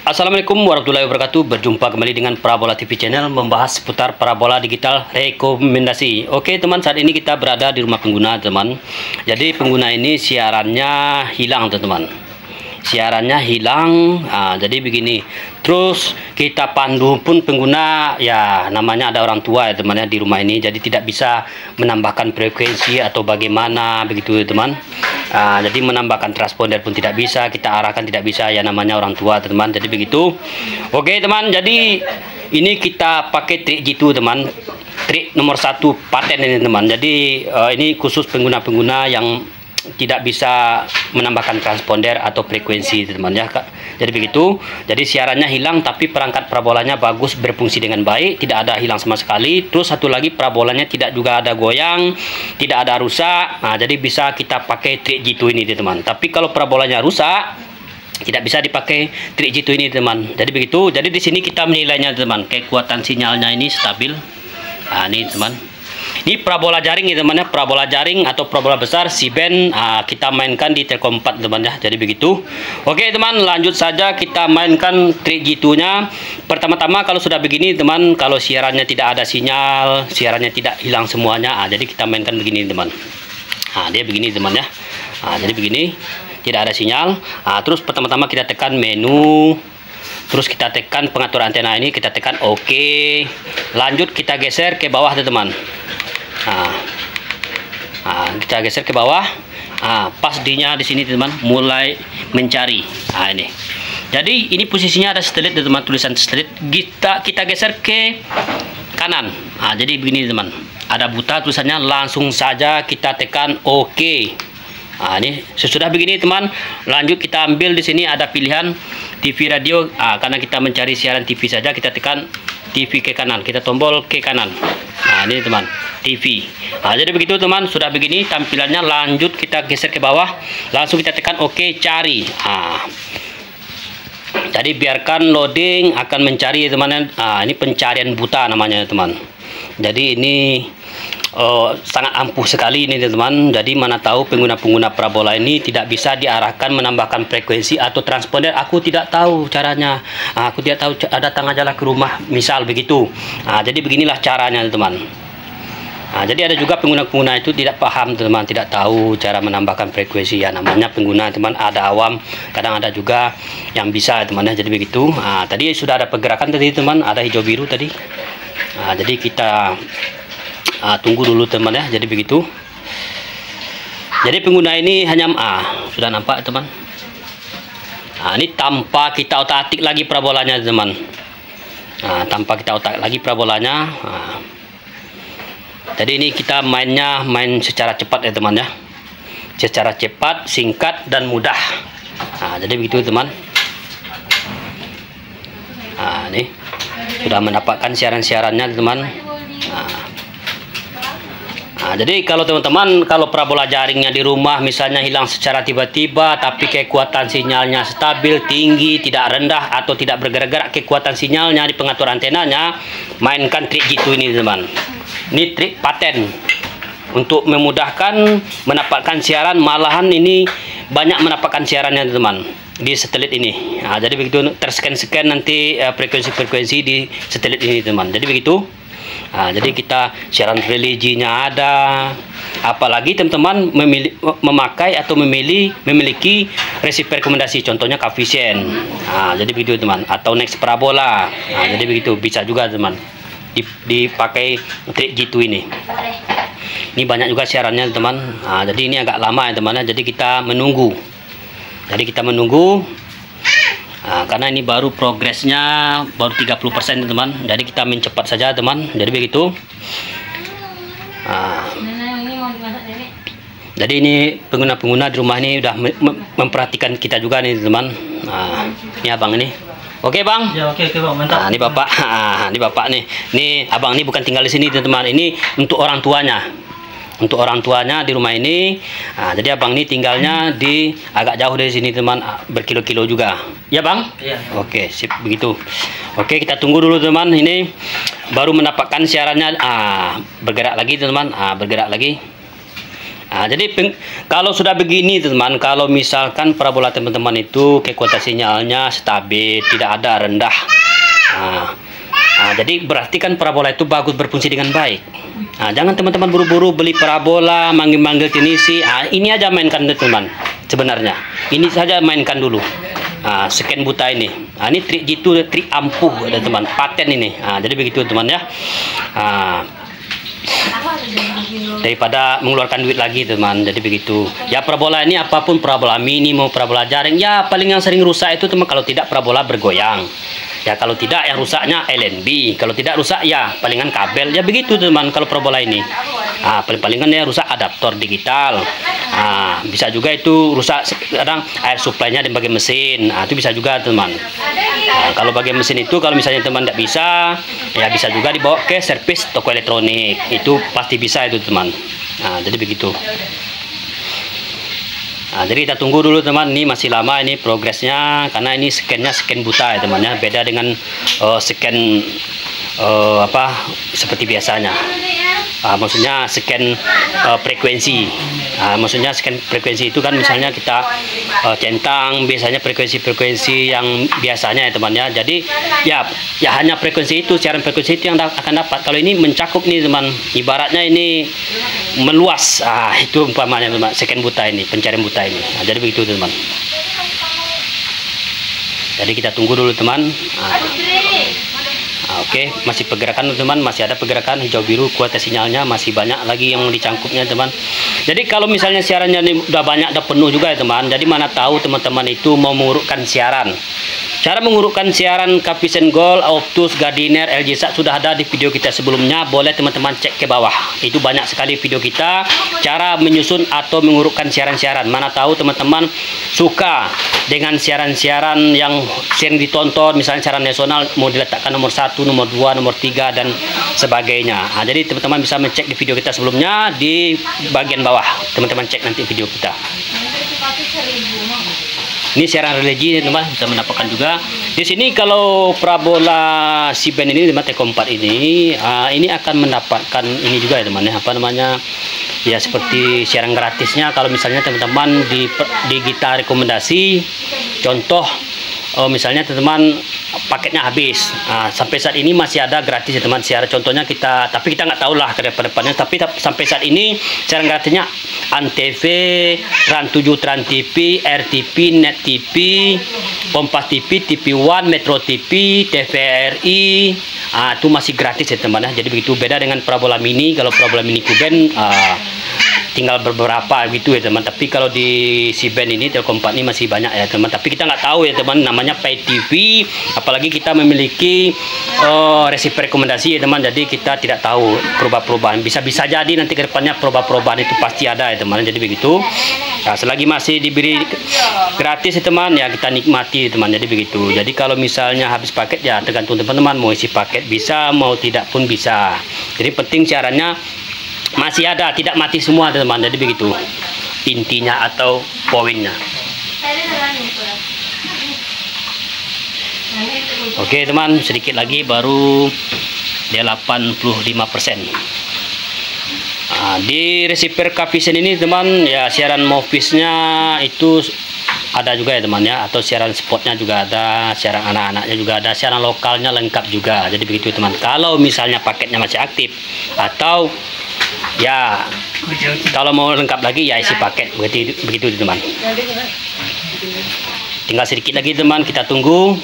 Assalamualaikum warahmatullahi wabarakatuh. Berjumpa kembali dengan Parabola TV Channel, membahas seputar parabola digital rekomendasi. Oke teman, saat ini kita berada di rumah pengguna teman. Jadi pengguna ini siarannya hilang teman. Siarannya hilang. Jadi begini. Terus kita pandu pun pengguna, ya namanya ada orang tua ya teman ya di rumah ini. Jadi tidak bisa menambahkan frekuensi atau bagaimana begitu teman. Jadi menambahkan transponder pun tidak bisa, kita arahkan tidak bisa, ya namanya orang tua teman. Jadi begitu. Oke teman, jadi ini kita pakai trik gitu teman, trik nomor 1 paten ini teman. Jadi ini khusus pengguna-pengguna yang tidak bisa menambahkan transponder atau frekuensi teman ya Kak. Jadi begitu. Jadi siarannya hilang tapi perangkat parabolanya bagus, berfungsi dengan baik, tidak ada hilang sama sekali. Terus satu lagi, parabolanya tidak juga ada goyang, tidak ada rusak. Jadi bisa kita pakai trik gitu ini teman. Tapi kalau parabolanya rusak, tidak bisa dipakai trik gitu ini teman. Jadi begitu. Jadi di sini kita menilainya teman, kekuatan sinyalnya ini stabil. Ini teman. Ini parabola jaring ya teman ya, parabola jaring atau parabola besar C-band, kita mainkan di Telkom 4 teman ya. Jadi begitu. Oke teman, lanjut saja kita mainkan trik gitunya. Pertama-tama kalau sudah begini teman, kalau siarannya tidak ada sinyal, siarannya tidak hilang semuanya, jadi kita mainkan begini teman. Dia begini teman ya. Jadi begini, tidak ada sinyal. Terus pertama-tama kita tekan menu. Terus kita tekan pengatur antena ini, kita tekan OK. Lanjut kita geser ke bawah teman. Kita geser ke bawah. Pas dinya di sini teman, mulai mencari. Ini. Jadi ini posisinya ada setelit teman, tulisan setelit. Kita geser ke kanan. Jadi begini teman. Ada buta tulisannya, langsung saja kita tekan OK. Ini sesudah begini teman, lanjut kita ambil di sini ada pilihan TV radio. Karena kita mencari siaran TV saja, kita tekan TV ke kanan, kita tombol ke kanan. Ini teman, TV. Jadi begitu teman, sudah begini tampilannya. Lanjut kita geser ke bawah, langsung kita tekan OK, cari. Jadi biarkan loading, akan mencari teman. Ini pencarian buta namanya teman. Jadi ini sangat ampuh sekali ini teman. Jadi mana tahu pengguna-pengguna parabola ini tidak bisa diarahkan menambahkan frekuensi atau transponder. Aku tidak tahu caranya. Aku tidak tahu, datang ajalah ke rumah misal begitu. Jadi beginilah caranya teman. Jadi ada juga pengguna-pengguna itu tidak paham teman, tidak tahu cara menambahkan frekuensi, ya namanya pengguna teman, ada awam, kadang ada juga yang bisa teman ya. Jadi begitu. Tadi sudah ada pergerakan tadi teman, ada hijau biru tadi. Jadi kita tunggu dulu teman ya. Jadi begitu. Jadi pengguna ini hanya sudah nampak teman. Ini tanpa kita otak-atik lagi parabolanya teman. Tanpa kita otak lagi parabolanya. Jadi ini kita main secara cepat ya teman ya. Secara cepat, singkat dan mudah. Jadi begitu teman. Ini sudah mendapatkan siaran-siarannya teman. Jadi kalau teman-teman, kalau parabola jaringnya di rumah misalnya hilang secara tiba-tiba, tapi kekuatan sinyalnya stabil, tinggi, tidak rendah atau tidak bergerak-gerak kekuatan sinyalnya di pengatur antenanya, mainkan trik gitu ini teman. Ini trik paten untuk memudahkan mendapatkan siaran, malahan ini banyak mendapatkan siarannya teman di satelit ini. Jadi begitu, terscan nanti frekuensi-frekuensi di satelit ini teman. Jadi begitu. Jadi kita siaran religinya ada, apalagi teman-teman memakai atau memiliki resip rekomendasi, contohnya Kavisen. Jadi begitu teman, atau Next Parabola. Jadi begitu, bisa juga teman dipakai trik gitu ini. Ini banyak juga siarannya teman. Jadi ini agak lama ya teman. Jadi kita menunggu. Karena ini baru progresnya baru 30% teman. Jadi kita mencepat saja teman. Jadi begitu. Jadi ini pengguna-pengguna di rumah ini udah memperhatikan kita juga nih teman. Ini abang ini. Oke bang. Ya oke bang, mantap. Ini bapak. Ini bapak nih. Ini abang ini bukan tinggal di sini teman. Ini untuk orang tuanya. Untuk orang tuanya di rumah ini. Jadi abang ini tinggalnya di agak jauh dari sini teman, berkilo-kilo juga. Ya bang? Iya. Oke, sip begitu. Oke, kita tunggu dulu teman. Ini baru mendapatkan siarannya. Bergerak lagi teman. Bergerak lagi. Nah, jadi kalau sudah begini teman, kalau misalkan parabola teman-teman itu kekuatan sinyalnya stabil, tidak ada rendah. Jadi berarti kan parabola itu bagus berfungsi dengan baik. Jangan teman-teman buru-buru beli parabola, manggil-manggil teknisi. Ini aja mainkan teman. Sebenarnya ini saja mainkan dulu. Scan buta ini. Ini trik jitu, trik ampuh ada teman, paten ini. Jadi begitu teman ya. Daripada mengeluarkan duit lagi teman, jadi begitu ya. Parabola ini apapun, parabola mini mau parabola jaring ya, paling yang sering rusak itu teman kalau tidak parabola bergoyang ya, kalau tidak yang rusaknya LNB, kalau tidak rusak ya palingan kabel ya, begitu teman. Kalau parabola ini paling-palingan ya rusak adaptor digital. Bisa juga itu rusak kadang air supply-nya di bagian mesin. Itu bisa juga teman. Kalau bagian mesin itu kalau misalnya teman tidak bisa ya, bisa juga dibawa ke servis toko elektronik, itu pasti bisa itu teman. Jadi begitu. Jadi kita tunggu dulu teman, ini masih lama ini progresnya karena ini scan-nya scan buta ya teman ya, beda dengan scan seperti biasanya. Maksudnya scan frekuensi. Maksudnya scan frekuensi itu kan misalnya kita centang biasanya frekuensi yang biasanya ya teman ya. Jadi ya hanya frekuensi itu, siaran frekuensi itu yang akan dapat. Kalau ini mencakup nih teman, ibaratnya ini meluas. Itu umpamanya teman, scan buta ini, pencarian buta ini. Jadi begitu teman. Jadi kita tunggu dulu teman. Oke, masih pergerakan teman, masih ada pergerakan hijau biru, kualitas sinyalnya masih banyak lagi yang dicangkupnya teman. Jadi kalau misalnya siarannya ini udah banyak, udah penuh juga ya teman. Jadi mana tahu teman-teman itu mau mengurutkan siaran. Cara mengurutkan siaran Capvision Gold, Optus, Gardiner, LG Sat sudah ada di video kita sebelumnya. Boleh teman-teman cek ke bawah. Itu banyak sekali video kita cara menyusun atau mengurutkan siaran-siaran. Mana tahu teman-teman suka dengan siaran-siaran yang sering ditonton, misalnya siaran nasional mau diletakkan nomor 1, nomor 2, nomor 3 dan sebagainya. Jadi teman-teman bisa mencek di video kita sebelumnya di bagian bawah. Teman-teman cek nanti video kita. Ini siaran religi teman, bisa mendapatkan juga. Di sini kalau parabola C-band ini teman, T4 ini akan mendapatkan ini juga ya teman ya, apa namanya? Ya seperti siaran gratisnya kalau misalnya teman-teman di kita rekomendasi contoh misalnya teman-teman paketnya habis. Sampai saat ini masih ada gratis ya teman siaran, contohnya kita, tapi kita nggak tahu lah ke depannya, tapi sampai saat ini siaran gratisnya Antv, Trans 7, Trans TV, RTV, Net TV, Kompas TV, TV One, Metro TV, TVRI, itu masih gratis ya teman ya. Jadi begitu, beda dengan parabola mini. Kalau parabola mini Q-band tinggal beberapa gitu ya teman, tapi kalau di C-band ini Telkom 4 ini masih banyak ya teman, tapi kita nggak tahu ya teman, namanya pay TV, apalagi kita memiliki receiver rekomendasi ya teman, jadi kita tidak tahu perubahan-perubahan, bisa jadi nanti ke depannya perubahan-perubahan itu pasti ada ya teman. Jadi begitu. Selagi masih diberi gratis ya teman ya, kita nikmati ya teman. Jadi begitu. Jadi kalau misalnya habis paket ya tergantung teman-teman mau isi paket bisa, mau tidak pun bisa. Jadi penting siarannya masih ada, tidak mati semua teman. Jadi begitu intinya atau poinnya. Oke teman, sedikit lagi baru dia 85%. Di receiver Capvision ini teman ya, siaran Movisnya itu ada juga ya teman ya, atau siaran spotnya juga ada, siaran anak-anaknya juga ada, siaran lokalnya lengkap juga. Jadi begitu teman, kalau misalnya paketnya masih aktif, atau ya kalau mau lengkap lagi ya isi paket, begitu teman. Tinggal sedikit lagi teman, kita tunggu.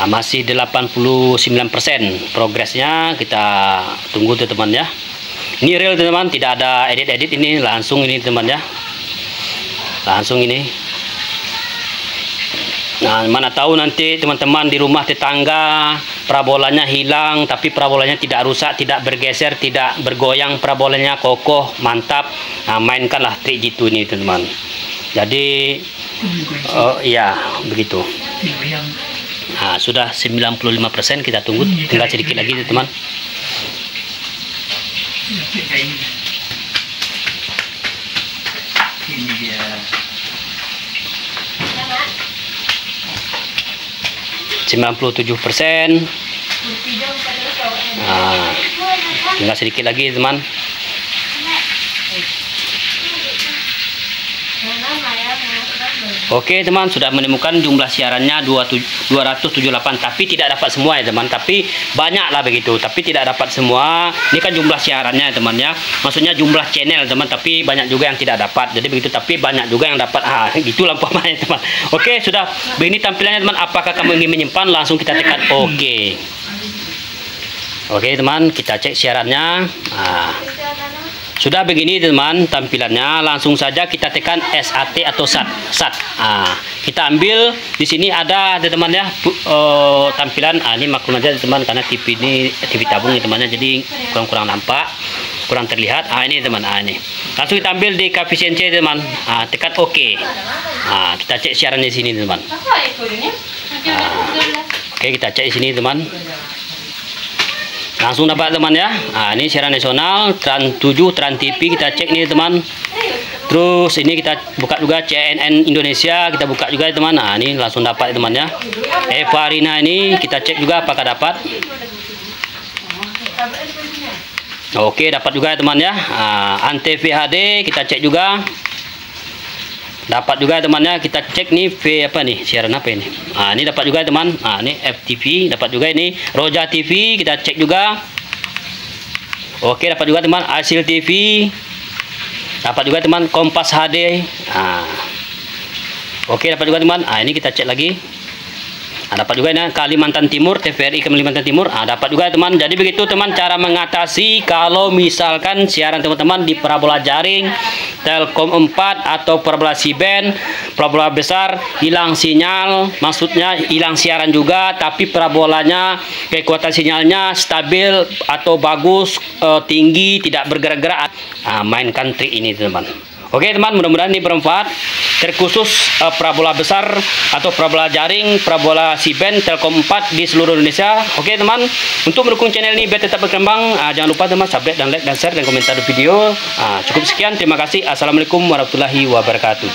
Masih 89% progresnya, kita tunggu tuh teman ya. Ini real teman, tidak ada edit-edit, ini langsung ini teman ya, langsung ini. Mana tahu nanti teman-teman di rumah tetangga parabolanya hilang, tapi parabolanya tidak rusak, tidak bergeser, tidak bergoyang, parabolanya kokoh, mantap. Mainkanlah trik jitu ini teman. Jadi iya begitu. Sudah 95%, kita tunggu, tinggal sedikit lagi teman. Ini dia. 97%. Tinggal sedikit lagi teman. Oke teman, sudah menemukan jumlah siarannya 278, tapi tidak dapat semua ya teman, tapi banyak lah begitu, tapi tidak dapat semua. Ini kan jumlah siarannya teman ya, maksudnya jumlah channel teman, tapi banyak juga yang tidak dapat, jadi begitu, tapi banyak juga yang dapat. Gitulah umpamanya teman. Oke, sudah begini tampilannya teman. Apakah kamu ingin menyimpan? Langsung kita tekan oke. Oke teman, kita cek siarannya. Sudah begini teman tampilannya, langsung saja kita tekan SAT atau SAT. Kita ambil di sini ada teman ya, tampilan. Ini maklum aja teman, karena TV ini TV tabung ya temannya, jadi kurang nampak, kurang terlihat. Ini teman, ini langsung kita ambil di koefisiensi teman. Tekan OK. Kita cek siaran di sini teman. Oke, kita cek di sini teman. Langsung dapat teman ya. Ini siaran nasional Trans 7, Trans TV, kita cek nih teman. Terus ini kita buka juga CNN Indonesia, kita buka juga ya teman. Ini langsung dapat ya teman ya. Eva Rina ini kita cek juga apakah dapat. Oke, dapat juga ya teman ya. Antv HD kita cek juga. Dapat juga temannya, kita cek nih V apa nih, siaran apa ini. Ini dapat juga teman. Ini FTV dapat juga, ini Roja TV kita cek juga. Oke, dapat juga teman. Hasil TV dapat juga teman. Kompas HD. Oke, dapat juga teman. Ini kita cek lagi. Dapat juga ini Kalimantan Timur, TVRI Kalimantan Timur. Dapat juga teman. Jadi begitu teman cara mengatasi kalau misalkan siaran teman-teman di parabola jaring Telkom 4 atau parabola C-band, parabola besar hilang sinyal, maksudnya hilang siaran juga, tapi parabolanya kekuatan sinyalnya stabil atau bagus, tinggi, tidak bergerak-gerak. Mainkan trik ini teman. Oke teman, mudah-mudahan ini bermanfaat. Terkhusus parabola besar atau parabola jaring, parabola C-band Telkom 4 di seluruh Indonesia. Oke teman, untuk mendukung channel ini biar tetap berkembang, jangan lupa teman subscribe dan like dan share dan komentar video. Cukup sekian, terima kasih. Assalamualaikum warahmatullahi wabarakatuh.